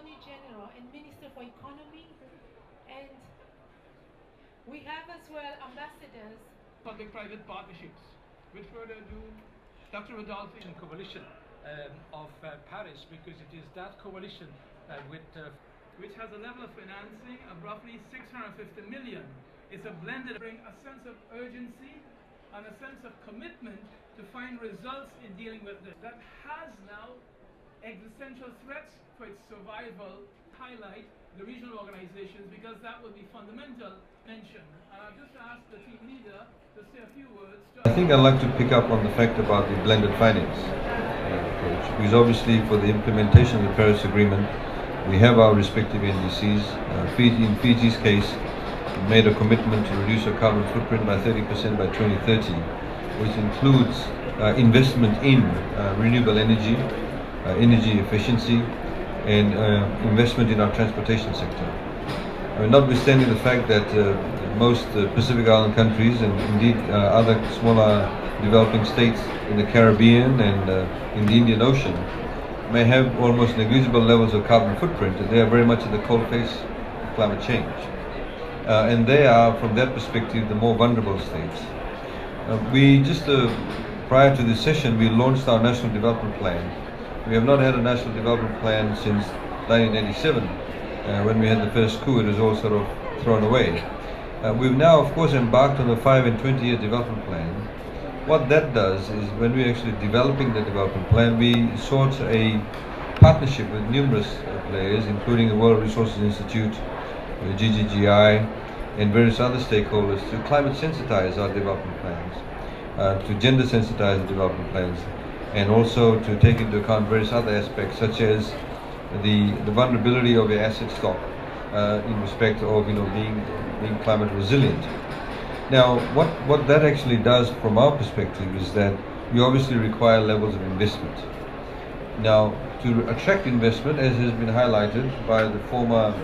Attorney General and Minister for Economy, and we have as well ambassadors. Public-private partnerships. With further ado, Dr. Rodolphe in coalition of Paris, because it is that coalition which has a level of financing of roughly 650 million. It's a blended, bring a sense of urgency and a sense of commitment to find results in dealing with this. That has now existential threats for its survival. Highlight the regional organizations, because that would be fundamental mention. And I'll just ask the team leader to say a few words. I think I'd like to pick up on the fact about the blended finance approach, because obviously for the implementation of the Paris Agreement, we have our respective NDCs. In Fiji's case, we made a commitment to reduce our carbon footprint by 30% by 2030, which includes investment in renewable energy, energy efficiency, and investment in our transportation sector. Notwithstanding the fact that most Pacific Island countries and indeed other smaller developing states in the Caribbean and in the Indian Ocean may have almost negligible levels of carbon footprint, they are very much at the coalface of climate change. And they are, from that perspective, the more vulnerable states. Prior to this session, we launched our National Development Plan. We have not had a National Development Plan since 1987. When we had the first coup, it was all sort of thrown away. We've now, of course, embarked on a 5 and 20-year development plan. What that does is, when we're actually developing the development plan, we sought a partnership with numerous players, including the World Resources Institute, GCCA, and various other stakeholders, to climate sensitize our development plans, to gender sensitize the development plans, and also to take into account various other aspects, such as the vulnerability of your asset stock in respect of being climate resilient. Now, what that actually does from our perspective is that we obviously require levels of investment. Now, to attract investment, as has been highlighted by the former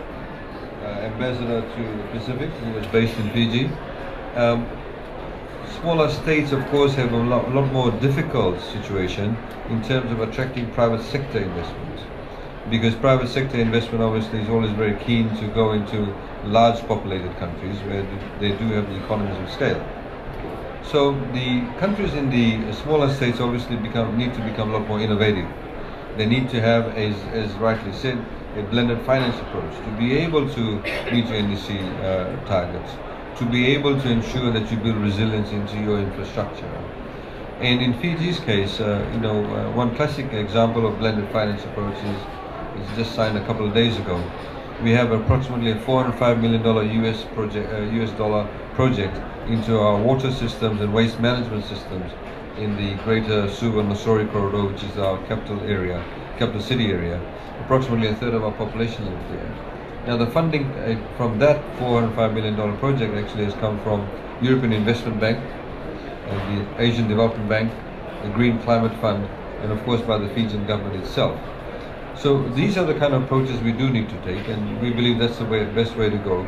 ambassador to the Pacific, who was based in Fiji, smaller states, of course, have a lot more difficult situation in terms of attracting private sector investment, because private sector investment obviously is always very keen to go into large populated countries where they do have the economies of scale. So the countries in the smaller states obviously need to become a lot more innovative. They need to have, as rightly said, a blended finance approach to be able to meet your NDC targets, to be able to ensure that you build resilience into your infrastructure. And in Fiji's case, one classic example of blended finance approach is just signed a couple of days ago. We have approximately a $405 million US dollar project into our water systems and waste management systems in the greater Suva-Nosori corridor, which is our capital city area. Approximately a third of our population lives there. Now, the funding from that $405 million project actually has come from European Investment Bank, the Asian Development Bank, the Green Climate Fund, and of course by the Fijian government itself. So these are the kind of approaches we do need to take, and we believe that's the best way to go.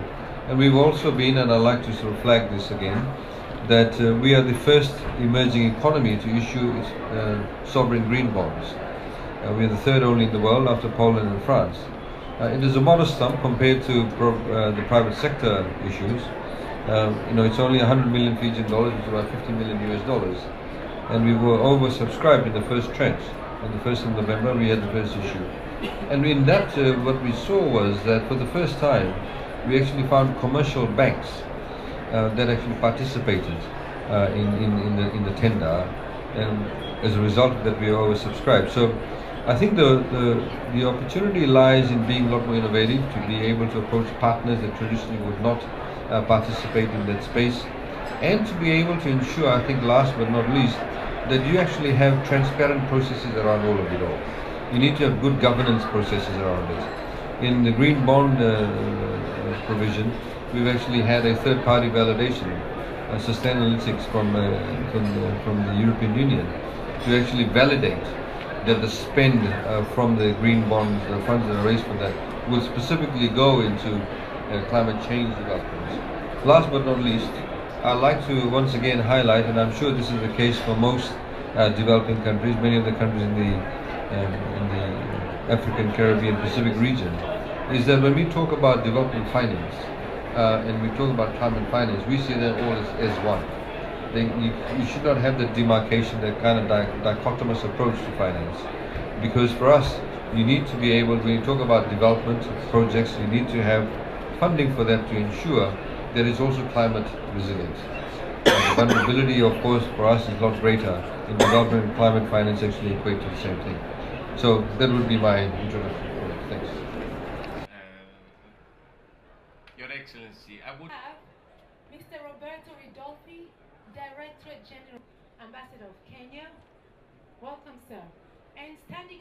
And we've also been, and I'd like to sort of flag this again, that we are the first emerging economy to issue sovereign green bonds. We are the third only in the world after Poland and France. It is a modest sum compared to the private sector issues. It's only 100 million Fijian dollars, which is about 50 million US dollars. And we were oversubscribed in the first tranche. On the 1st of November, we had the first issue. And in that, what we saw was that for the first time, we actually found commercial banks that actually participated in the tender. And as a result of that, we were oversubscribed. So I think the opportunity lies in being a lot more innovative, to be able to approach partners that traditionally would not participate in that space, and to be able to ensure, I think last but not least, that you actually have transparent processes around all of it all. You need to have good governance processes around it. In the green bond provision, we've actually had a third-party validation, Sustainalytics from the European Union, to actually validate that the spend from the green bonds, the funds that are raised for that, will specifically go into climate change developments. Last but not least, I'd like to once again highlight, and I'm sure this is the case for most developing countries, many of the countries in the African, Caribbean, Pacific region, is that when we talk about development finance and we talk about climate finance, we see them all as one. You should not have the demarcation, that kind of dichotomous approach to finance. Because for us, you need to be able, when you talk about development projects, you need to have funding for them to ensure that it's also climate resilient. The vulnerability, of course, for us is a lot greater. In development and climate finance actually equate to the same thing. So that would be my introduction. Thanks. Your Excellency, I would have Mr. Roberto Ridolfi, Director General, Ambassador of Kenya. Welcome, sir. And standing